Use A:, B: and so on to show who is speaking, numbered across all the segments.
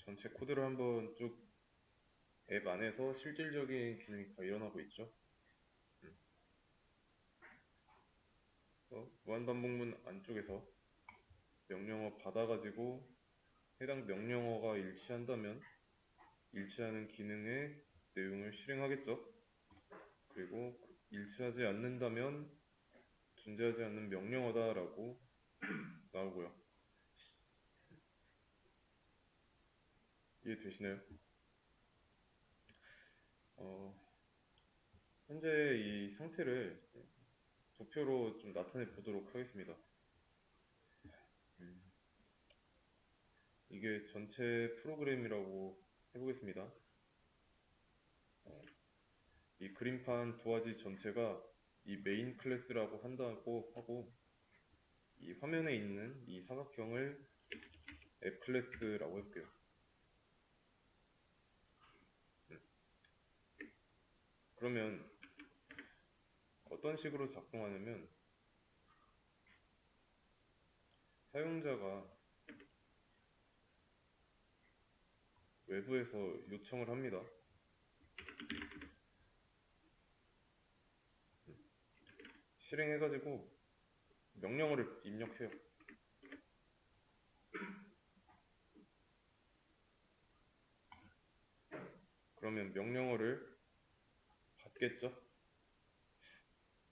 A: 전체 코드를 한번 쭉 앱 안에서 실질적인 기능이 다 일어나고 있죠. 그래서 무한반복문 안쪽에서 명령어 받아가지고 해당 명령어가 일치한다면 일치하는 기능의 내용을 실행하겠죠. 그리고 일치하지 않는다면 존재하지 않는 명령어다라고 나오고요. 이해되시나요? 현재 이 상태를 도표로 좀 나타내 보도록 하겠습니다. 음, 이게 전체 프로그램이라고 해보겠습니다. 이 그림판 도화지 전체가 이 메인 클래스라고 한다고 하고, 이 화면에 있는 이 사각형을 앱 클래스라고 해볼게요. 그러면 어떤 식으로 작동하냐면, 사용자가 외부에서 요청을 합니다. 실행해가지고 명령어를 입력해요. 그러면 명령어를 받겠죠?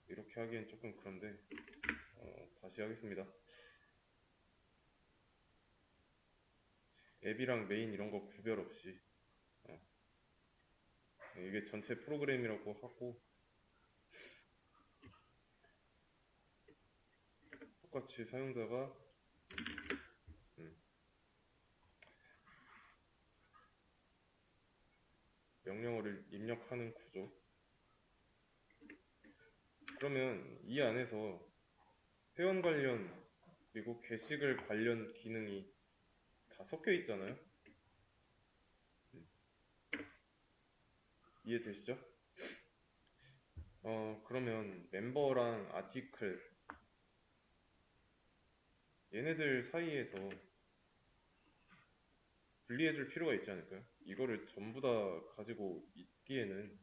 A: 이렇게 하기엔 조금 그런데 다시 하겠습니다. 앱이랑 메인 이런 거 구별 없이 이게 전체 프로그램이라고 하고, 똑같이 사용자가 명령어를 입력하는 구조. 그러면 이 안에서 회원 관련 그리고 게시글 관련 기능이 다 섞여 있잖아요. 이해되시죠? 그러면 멤버랑 아티클 얘네들 사이에서 분리해줄 필요가 있지 않을까요? 이거를 전부 다 가지고 있기에는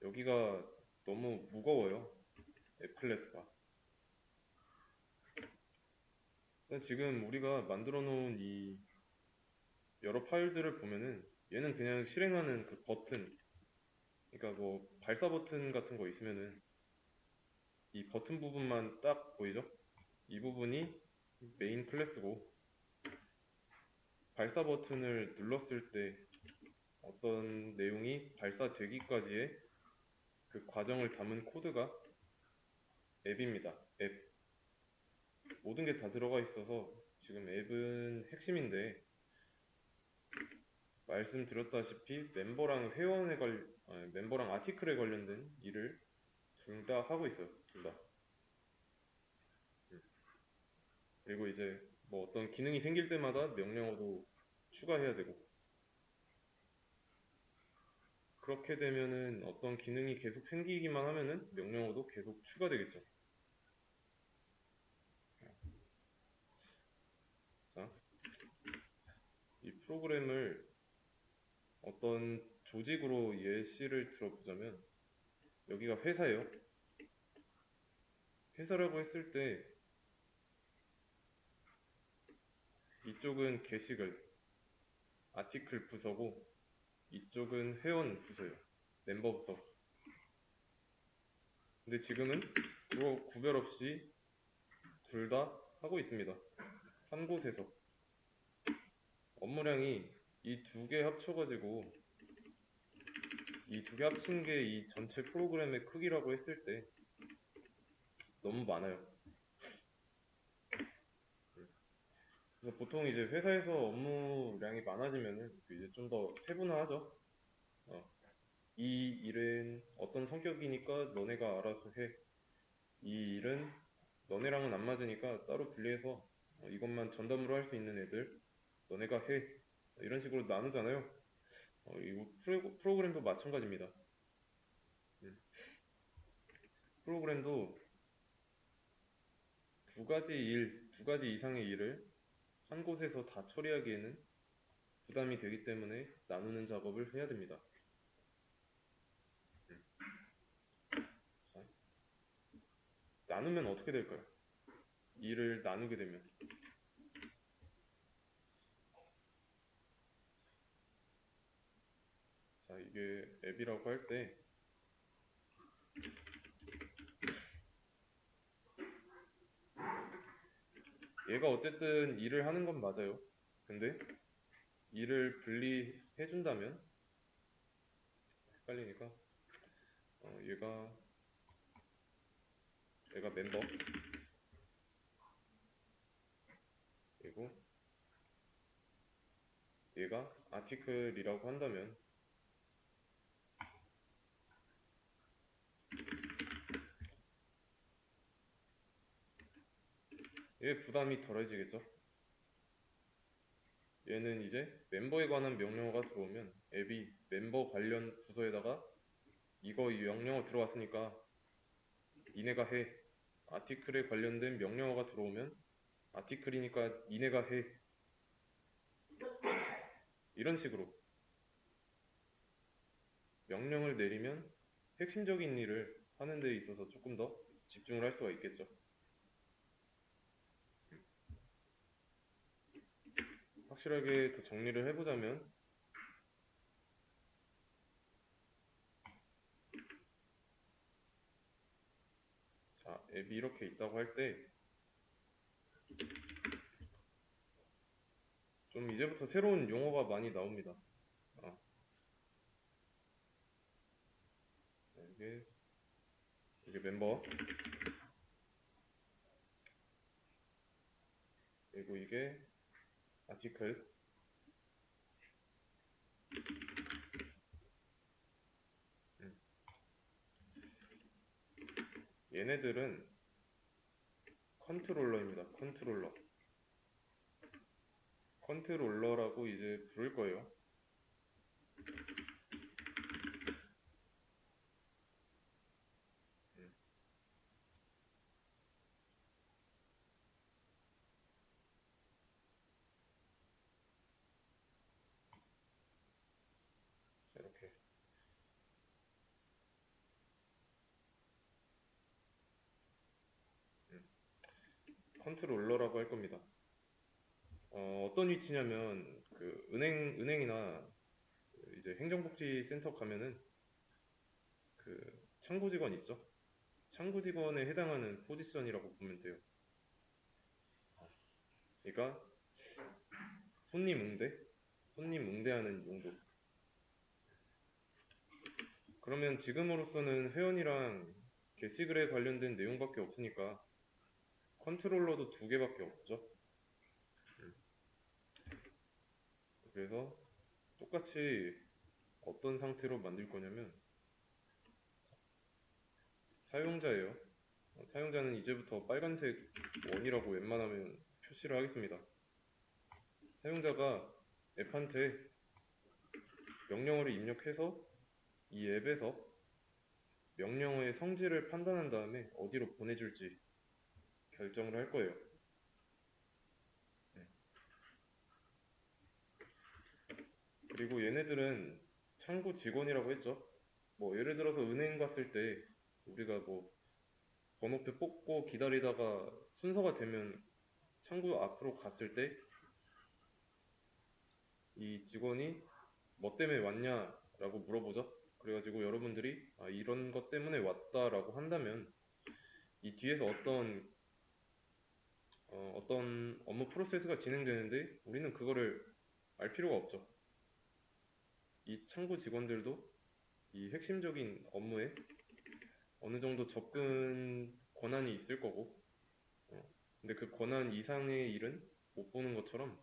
A: 여기가 너무 무거워요. 앱 클래스가. 지금 우리가 만들어 놓은 이 여러 파일들을 보면은 얘는 그냥 실행하는 그 버튼, 그러니까 뭐 발사 버튼 같은 거 있으면은 이 버튼 부분만 딱 보이죠? 이 부분이 메인 클래스고, 발사 버튼을 눌렀을 때 어떤 내용이 발사되기까지의 그 과정을 담은 코드가 앱입니다. 앱. 모든 게 다 들어가 있어서 지금 앱은 핵심인데, 말씀드렸다시피 멤버랑 아티클에 관련된 일을 둘 다 하고 있어요. 둘 다. 그리고 이제 뭐 어떤 기능이 생길 때마다 명령어도 추가해야 되고, 그렇게 되면은 어떤 기능이 계속 생기기만 하면은 명령어도 계속 추가되겠죠. 자, 이 프로그램을 어떤 조직으로 예시를 들어보자면, 여기가 회사예요. 회사라고 했을 때 이쪽은 게시글, 아티클 부서고, 이쪽은 회원 부서예요. 멤버 부서. 근데 지금은 그거 구별 없이 둘 다 하고 있습니다. 한 곳에서. 업무량이 이 두 개 합쳐가지고, 이 두 개 합친 게 이 전체 프로그램의 크기라고 했을 때 너무 많아요. 그래서 보통 이제 회사에서 업무량이 많아지면은 이제 좀 더 세분화하죠. 이 일은 어떤 성격이니까 너네가 알아서 해. 이 일은 너네랑은 안 맞으니까 따로 분리해서 이것만 전담으로 할 수 있는 애들 너네가 해. 이런 식으로 나누잖아요. 이 프로그램도 마찬가지입니다. 프로그램도 두 가지 이상의 일을 한 곳에서 다 처리하기에는 부담이 되기 때문에 나누는 작업을 해야 됩니다. 자, 나누면 어떻게 될까요? 일을 나누게 되면 자, 이게 앱이라고 할 때 얘가 어쨌든 일을 하는 건 맞아요. 근데 일을 분리해 준다면 헷갈리니까 얘가 멤버 그리고 얘가 아티클이라고 한다면 얘 부담이 덜해지겠죠? 얘는 이제 멤버에 관한 명령어가 들어오면 앱이 멤버 관련 부서에다가 이거 이 명령어 들어왔으니까 니네가 해. 아티클에 관련된 명령어가 들어오면 아티클이니까 니네가 해. 이런 식으로 명령을 내리면 핵심적인 일을 하는 데 있어서 조금 더 집중을 할 수가 있겠죠. 확실하게 더 정리를 해보자면 자, 앱이 이렇게 있다고 할 때 좀 이제부터 새로운 용어가 많이 나옵니다. 자, 이게 멤버 그리고 이게 아티클 얘네들은 컨트롤러입니다. 컨트롤러라고 이제 부를 거예요. 자, 이렇게 컨트롤러라고 할 겁니다. 어떤 위치냐면 그 은행이나 이제 행정복지센터 가면은 그 창구 직원 있죠? 창구 직원에 해당하는 포지션이라고 보면 돼요. 그러니까 손님 응대하는 용도. 그러면 지금으로서는 회원이랑 게시글에 관련된 내용밖에 없으니까 컨트롤러도 두 개밖에 없죠. 그래서 똑같이 어떤 상태로 만들 거냐면 사용자예요. 사용자는 이제부터 빨간색 원이라고 웬만하면 표시를 하겠습니다. 사용자가 앱한테 명령어를 입력해서 이 앱에서 명령어의 성질을 판단한 다음에 어디로 보내줄지 결정을 할 거예요. 그리고 얘네들은 창구 직원이라고 했죠. 뭐 예를 들어서 은행 갔을 때 우리가 뭐 번호표 뽑고 기다리다가 순서가 되면 창구 앞으로 갔을 때 이 직원이 뭐 때문에 왔냐라고 물어보죠. 그래가지고 여러분들이 이런 것 때문에 왔다라고 한다면 이 뒤에서 어떤 업무 프로세스가 진행되는데 우리는 그거를 알 필요가 없죠. 이 창구 직원들도 이 핵심적인 업무에 어느 정도 접근 권한이 있을 거고, 근데 그 권한 이상의 일은 못 보는 것처럼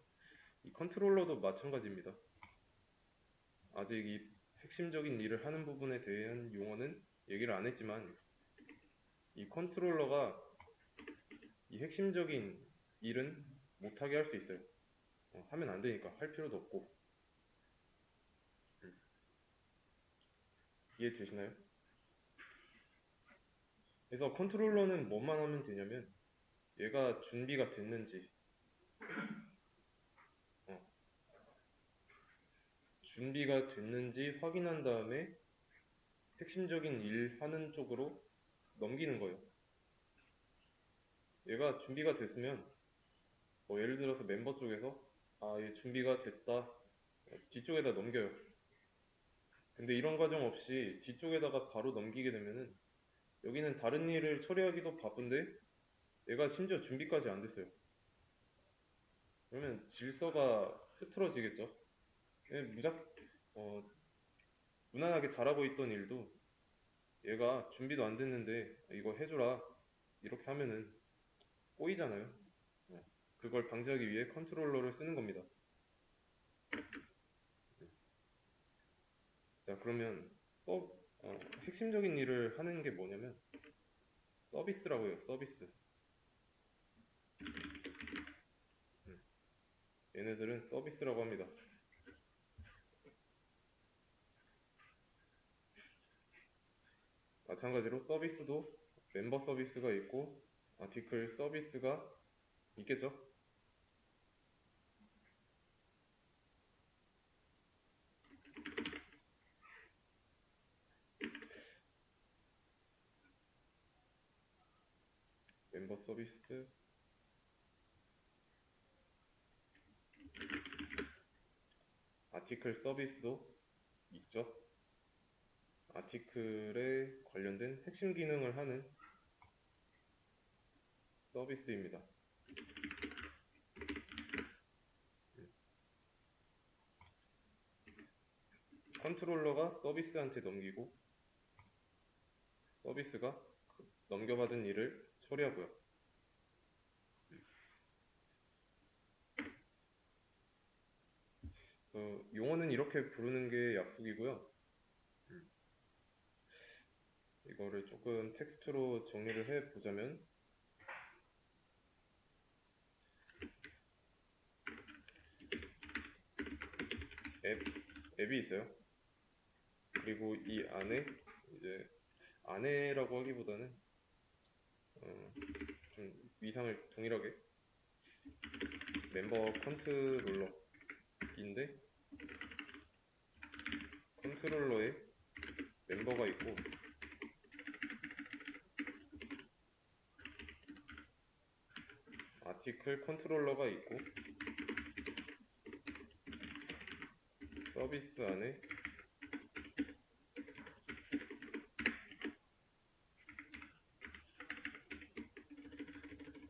A: 이 컨트롤러도 마찬가지입니다. 아직 이 핵심적인 일을 하는 부분에 대한 용어는 얘기를 안 했지만 이 컨트롤러가 이 핵심적인 일은 못하게 할 수 있어요. 하면 안 되니까 할 필요도 없고. 이해되시나요? 그래서 컨트롤러는 뭐만 하면 되냐면 얘가 준비가 됐는지 준비가 됐는지 확인한 다음에 핵심적인 일 하는 쪽으로 넘기는 거예요. 얘가 준비가 됐으면 뭐 예를 들어서 멤버 쪽에서 얘 준비가 됐다 뒤쪽에다 넘겨요. 근데 이런 과정 없이 뒤쪽에다가 바로 넘기게 되면은 여기는 다른 일을 처리하기도 바쁜데 얘가 심지어 준비까지 안 됐어요. 그러면 질서가 흐트러지겠죠. 얘 무난하게 잘하고 있던 일도 얘가 준비도 안 됐는데 이거 해주라 이렇게 하면은 꼬이잖아요. 그걸 방지하기 위해 컨트롤러를 쓰는 겁니다. 자, 그러면 핵심적인 일을 하는 게 뭐냐면 서비스라고 해요. 서비스. 얘네들은 서비스라고 합니다. 마찬가지로 서비스도 멤버 서비스가 있고 아티클 서비스가 있겠죠. 멤버 서비스, 아티클 서비스도 있죠. 아티클에 관련된 핵심 기능을 하는 서비스입니다. 컨트롤러가 서비스한테 넘기고 서비스가 넘겨받은 일을 처리하고요. 그래서 용어는 이렇게 부르는 게 약속이고요. 이거를 조금 텍스트로 정리를 해 보자면 앱이 있어요. 그리고 이 안에 이제 안에라고 하기보다는 좀 위상을 동일하게 멤버 컨트롤러인데 컨트롤러에 멤버가 있고 아티클 컨트롤러가 있고 서비스 안에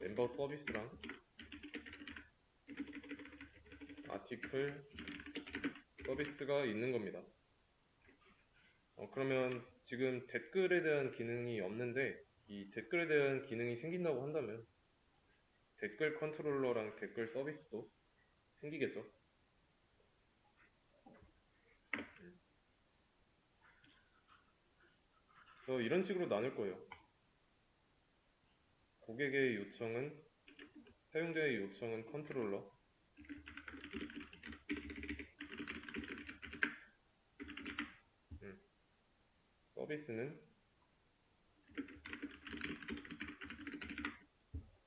A: 멤버 서비스랑 아티클 서비스가 있는 겁니다. 그러면 지금 댓글에 대한 기능이 없는데 이 댓글에 대한 기능이 생긴다고 한다면 댓글 컨트롤러랑 댓글 서비스도 생기겠죠. 그래서 이런 식으로 나눌 거예요. 고객의 요청은 사용자의 요청은 컨트롤러, 서비스는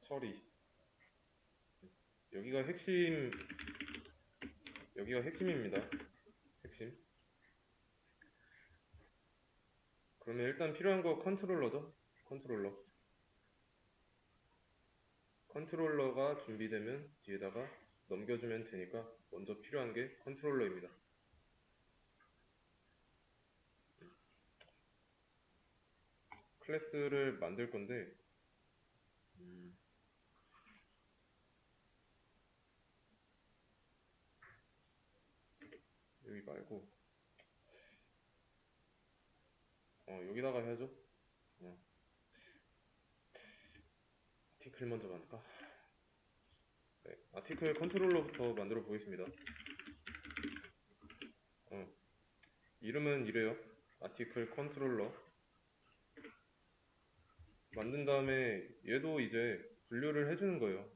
A: 처리. 여기가 핵심입니다. 핵심. 그러면 일단 필요한 거 컨트롤러죠. 컨트롤러가 준비되면 뒤에다가 넘겨주면 되니까 먼저 필요한 게 컨트롤러입니다. 클래스를 만들 건데 여기 말고 여기다가 해야죠. 아티클 먼저 만들까? 네, 아티클 컨트롤러부터 만들어 보겠습니다. 이름은 이래요. 아티클 컨트롤러. 만든 다음에 얘도 이제 분류를 해주는 거예요.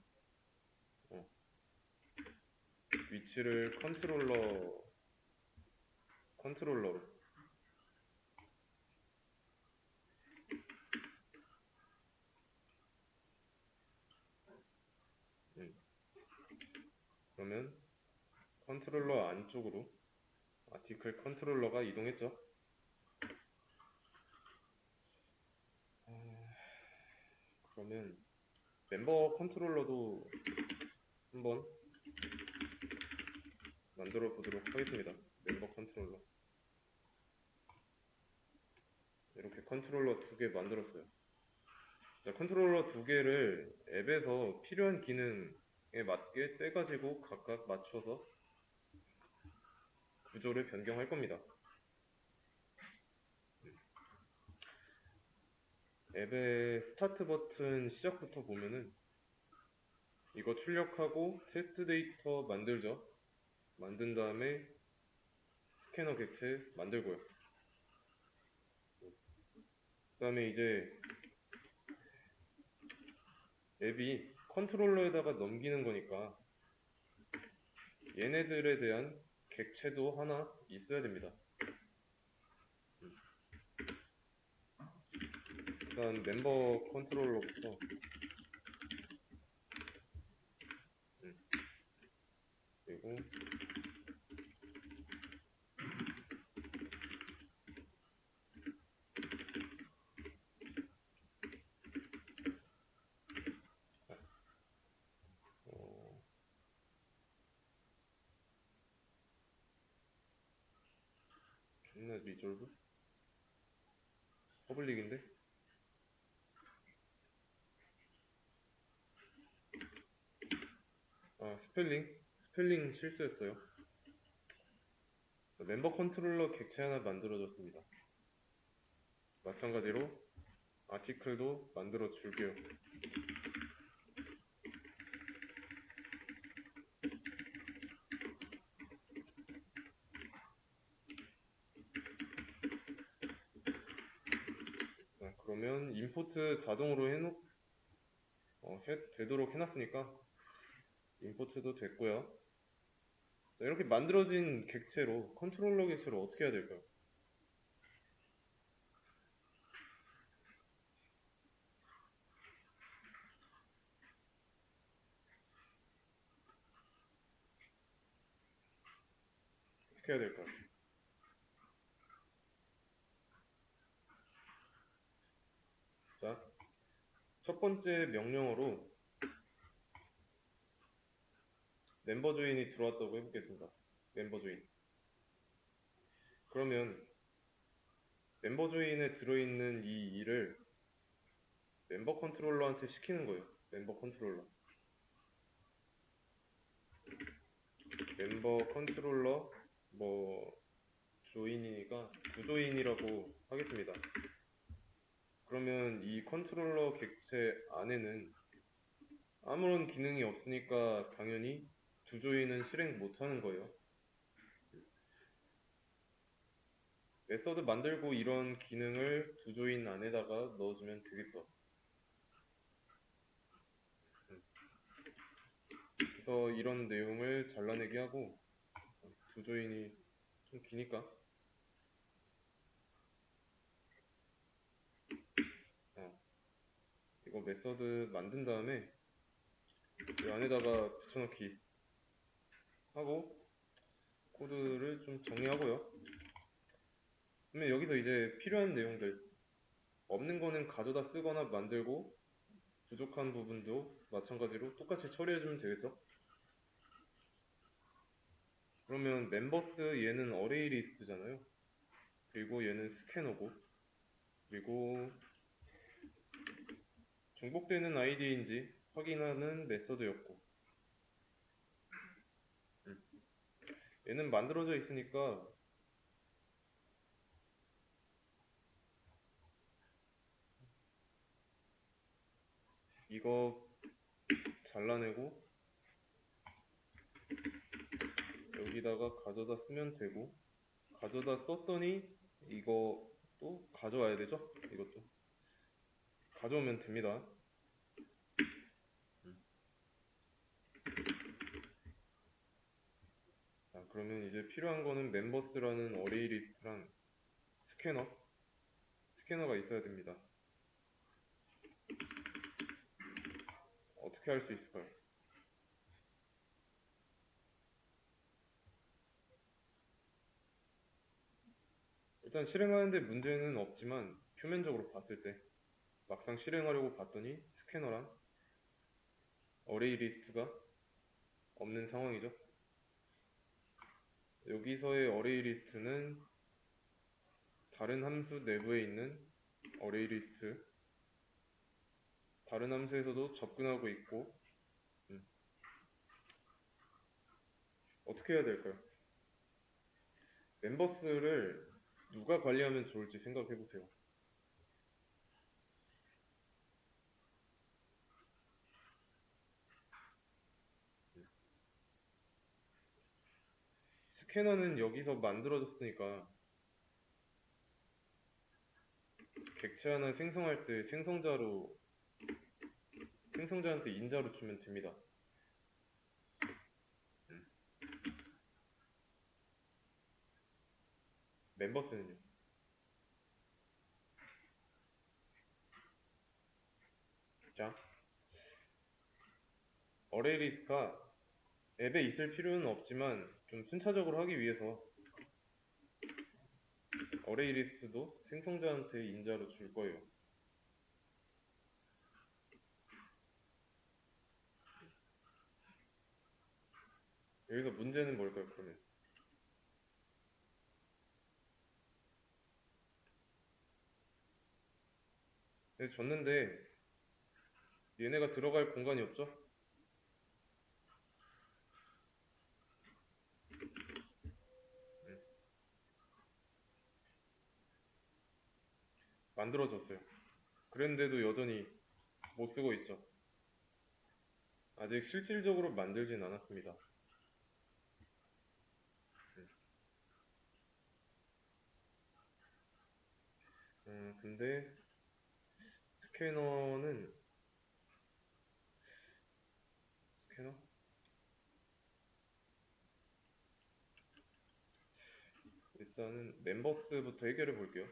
A: 위치를 컨트롤러로. 그러면 컨트롤러 안쪽으로 아티클 컨트롤러가 이동했죠. 그러면 멤버 컨트롤러도 한번 만들어 보도록 하겠습니다. 멤버 컨트롤러. 이렇게 컨트롤러 두 개 만들었어요. 자, 컨트롤러 두 개를 앱에서 필요한 기능에 맞게 떼가지고 각각 맞춰서 구조를 변경할 겁니다. 앱의 스타트 버튼 시작부터 보면은 이거 출력하고 테스트 데이터 만들죠. 만든 다음에 스캐너 객체 만들고요. 그 다음에 이제 앱이 컨트롤러에다가 넘기는 거니까 얘네들에 대한 객체도 하나 있어야 됩니다. 일단 멤버 컨트롤러부터 그리고 존나 리졸브? 퍼블릭인데? 아, 스펠링 실수했어요. 멤버 컨트롤러 객체 하나 만들어줬습니다. 마찬가지로 아티클도 만들어 줄게요. 자, 그러면 임포트 자동으로 되도록 해놨으니까 임포트도 됐고요. 자, 이렇게 만들어진 객체로 컨트롤러 객체로 어떻게 해야 될까요? 어떻게 해야 될까요? 자, 첫 번째 명령어로 멤버 조인이 들어왔다고 해보겠습니다. 멤버 조인. 그러면 멤버 조인에 들어있는 이 일을 멤버 컨트롤러한테 시키는 거예요. 멤버 컨트롤러. 멤버 컨트롤러 뭐 조인이니까 부조인이라고 하겠습니다. 그러면 이 컨트롤러 객체 안에는 아무런 기능이 없으니까 당연히 두 조인은 실행 못하는 거예요. 메서드 만들고 이런 기능을 두 조인 안에다가 넣어주면 되겠죠. 그래서 이런 내용을 잘라내기 하고 두 조인이 좀 기니까 이거 메서드 만든 다음에 이 안에다가 붙여넣기 하고 코드를 좀 정리하고요. 그러면 여기서 이제 필요한 내용들 없는 거는 가져다 쓰거나 만들고 부족한 부분도 마찬가지로 똑같이 처리해주면 되겠죠? 그러면 멤버스 얘는 어레이 리스트잖아요. 그리고 얘는 스캐너고 그리고 중복되는 아이디인지 확인하는 메서드였고 얘는 만들어져 있으니까 이거 잘라내고 여기다가 가져다 쓰면 되고 가져다 썼더니 이거 또 가져와야 되죠? 이것도 가져오면 됩니다. 자, 그러면 이제 필요한 거는 멤버스라는 어레이 리스트랑 스캐너가 있어야 됩니다. 어떻게 할 수 있을까요? 일단 실행하는데 문제는 없지만 표면적으로 봤을 때 막상 실행하려고 봤더니 스캐너랑 어레이 리스트가 없는 상황이죠. 여기서의 어레이 리스트는 다른 함수 내부에 있는 어레이 리스트, 다른 함수에서도 접근하고 있고, 어떻게 해야 될까요? 멤버스를 누가 관리하면 좋을지 생각해 보세요. 스캐너는 여기서 만들어졌으니까 객체 하나 생성할 때 생성자한테 인자로 주면 됩니다. 멤버스는요. 자, 어레이 리스트가 앱에 있을 필요는 없지만 좀 순차적으로 하기 위해서 어레이 리스트도 생성자한테 인자로 줄 거예요. 여기서 문제는 뭘까요, 그러면? 네, 줬는데 얘네가 들어갈 공간이 없죠? 만들어졌어요. 그런데도 여전히 못 쓰고 있죠. 아직 실질적으로 만들진 않았습니다. 근데 스캐너는 스캐너? 일단은 멤버스부터 해결해 볼게요.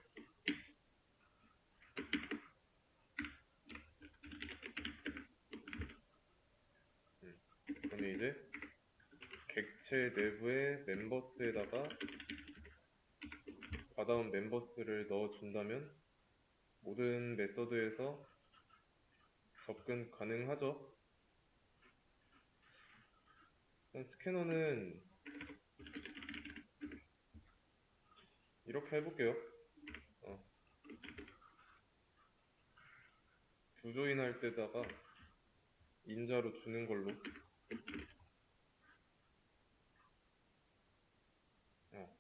A: 그러면 이제 객체 내부의 멤버스에다가 받아온 멤버스를 넣어준다면 모든 메서드에서 접근 가능하죠. 스캐너는 이렇게 해볼게요. 주조인 할 때다가 인자로 주는 걸로. 어,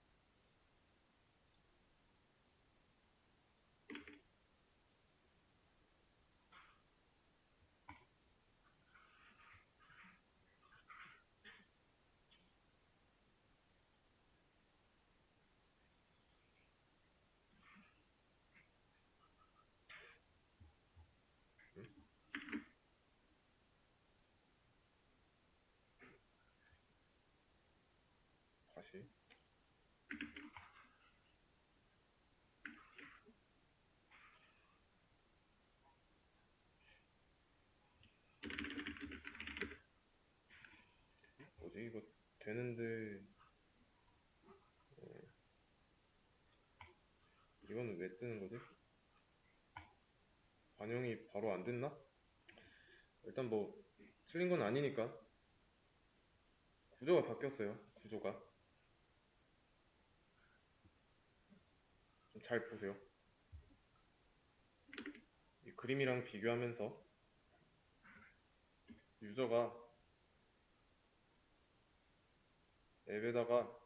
A: 다시. 뭐지? 이거 되는데 이거는 왜 뜨는 거지? 반영이 바로 안 됐나? 일단 뭐 틀린 건 아니니까 구조가 바뀌었어요. 구조가 좀 잘 보세요. 이 그림이랑 비교하면서 유저가 앱에다가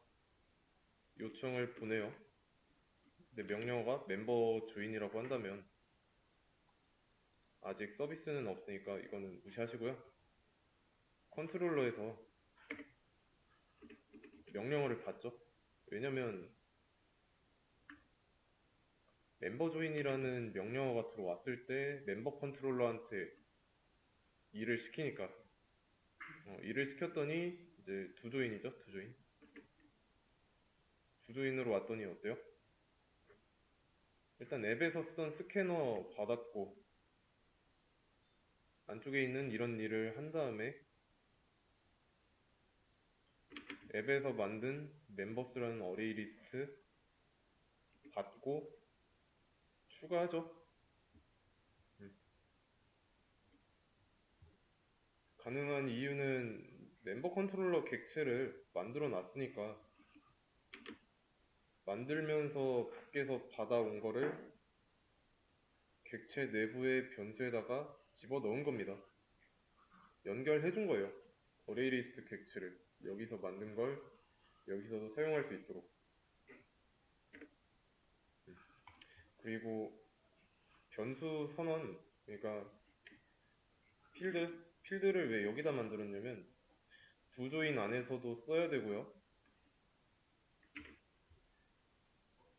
A: 요청을 보내요. 근데 명령어가 멤버 조인이라고 한다면 아직 서비스는 없으니까 이거는 무시하시고요. 컨트롤러에서 명령어를 받죠. 왜냐면 멤버 조인이라는 명령어가 들어왔을 때 멤버 컨트롤러한테 일을 시키니까 일을 시켰더니 이제 두 조인이죠. 두 조인. 두 조인으로 왔더니 어때요? 일단 앱에서 쓰던 스캐너 받았고 안쪽에 있는 이런 일을 한 다음에 앱에서 만든 멤버스라는 어레이 리스트 받고 추가하죠. 음. 가능한 이유는 멤버 컨트롤러 객체를 만들어 놨으니까 만들면서 밖에서 받아온 거를 객체 내부의 변수에다가 집어 넣은 겁니다. 연결해 준 거예요. 어레이리스트 객체를 여기서 만든 걸 여기서도 사용할 수 있도록. 그리고 변수 선언, 그러니까 필드를 왜 여기다 만들었냐면 두 조인 안에서도 써야 되고요.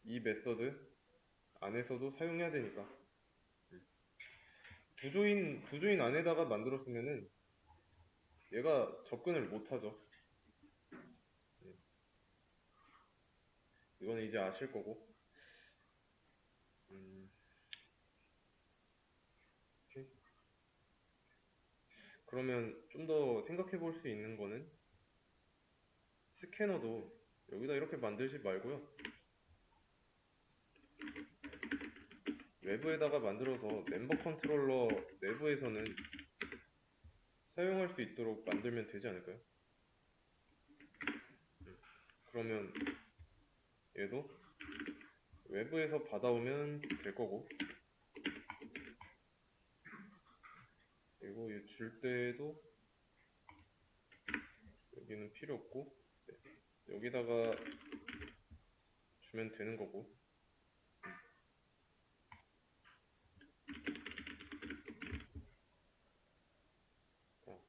A: 이 메서드 안에서도 사용해야 되니까. 두 조인 안에다가 만들었으면은 얘가 접근을 못 하죠. 이거는 이제 아실 거고. 오케이. 그러면 좀 더 생각해 볼 수 있는 거는 스캐너도 여기다 이렇게 만들지 말고요. 외부에다가 만들어서 멤버 컨트롤러 내부에서는 사용할 수 있도록 만들면 되지 않을까요? 그러면 얘도 외부에서 받아오면 될 거고, 그리고 줄 때도 여기는 필요 없고 여기다가 주면 되는 거고. 어,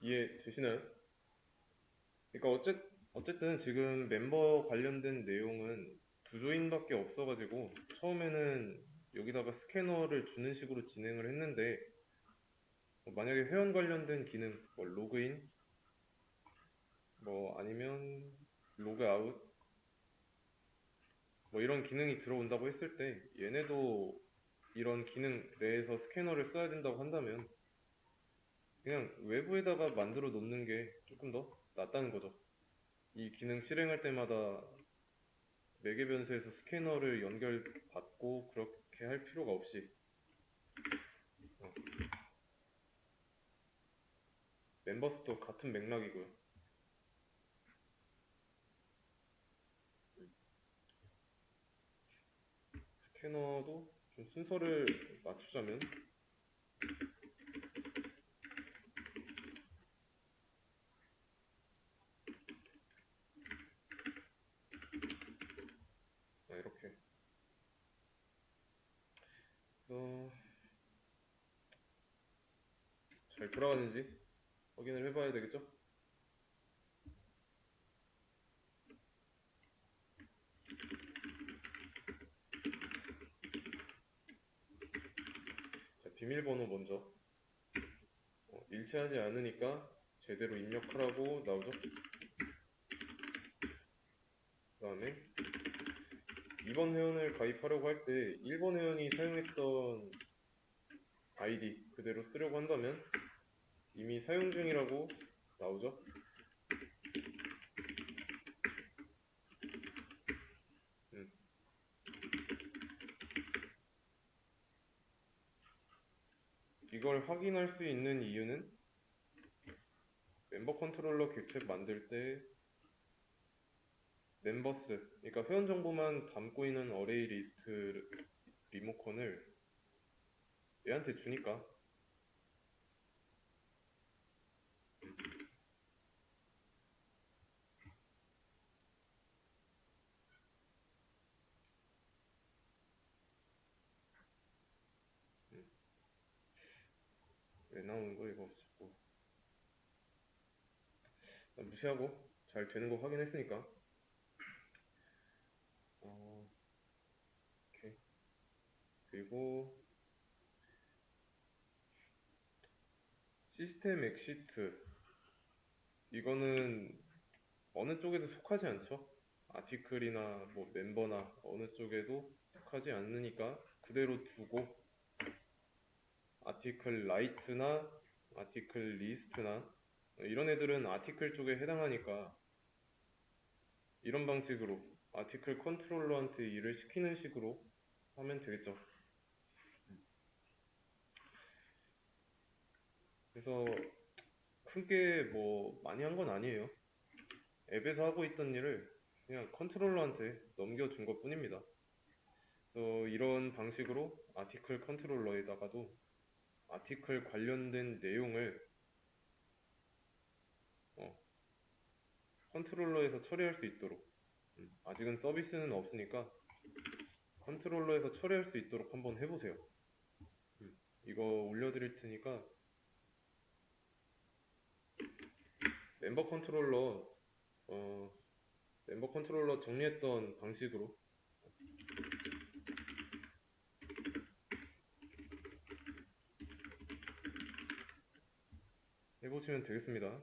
A: 이해되시나요? 그러니까 어쨌든 지금 member 관련된 내용은 두 조인밖에 없어가지고 처음에는 여기다가 스캐너를 주는 식으로 진행을 했는데, 만약에 회원 관련된 기능, 뭐 로그인, 뭐 아니면 로그아웃, 뭐 이런 기능이 들어온다고 했을 때 얘네도 이런 기능 내에서 스캐너를 써야 된다고 한다면 그냥 외부에다가 만들어 놓는 게 조금 더 낫다는 거죠. 이 기능 실행할 때마다 매개 변수에서 스캐너를 연결받고 그렇게 할 필요가 없이. 어, 멤버스도 같은 맥락이고요. 스캐너도 좀 순서를 맞추자면 이렇게 해서 잘 돌아가는지 확인을 해봐야 되겠죠? 자, 비밀번호 먼저. 일치하지 않으니까 제대로 입력하라고 나오죠? 그 다음에 2번 회원을 가입하려고 할 때 1번 회원이 사용했던 아이디 그대로 쓰려고 한다면 이미 사용 중이라고 나오죠? 음. 이걸 확인할 수 있는 이유는 멤버 컨트롤러 객체 만들 때 멤버스, 그러니까 회원 정보만 담고 있는 어레이 리스트 리모컨을 얘한테 주니까. 왜 나오는 거 이거 자꾸. 무시하고 잘 되는 거 확인했으니까. 오케이. 그리고 시스템 엑시트, 이거는 어느 쪽에도 속하지 않죠? 아티클이나 뭐 멤버나 어느 쪽에도 속하지 않으니까 그대로 두고, 아티클 라이트나 아티클 리스트나 이런 애들은 아티클 쪽에 해당하니까 이런 방식으로 아티클 컨트롤러한테 일을 시키는 식으로 하면 되겠죠. 그래서 크게 뭐 많이 한 건 아니에요. 앱에서 하고 있던 일을 그냥 컨트롤러한테 넘겨준 것 뿐입니다. 그래서 이런 방식으로 아티클 컨트롤러에다가도 아티클 관련된 내용을 어, 컨트롤러에서 처리할 수 있도록 아직은 서비스는 없으니까 컨트롤러에서 처리할 수 있도록 한번 해보세요. 이거 올려드릴 테니까 멤버 컨트롤러 어, 멤버 컨트롤러 정리했던 방식으로 해보시면 되겠습니다.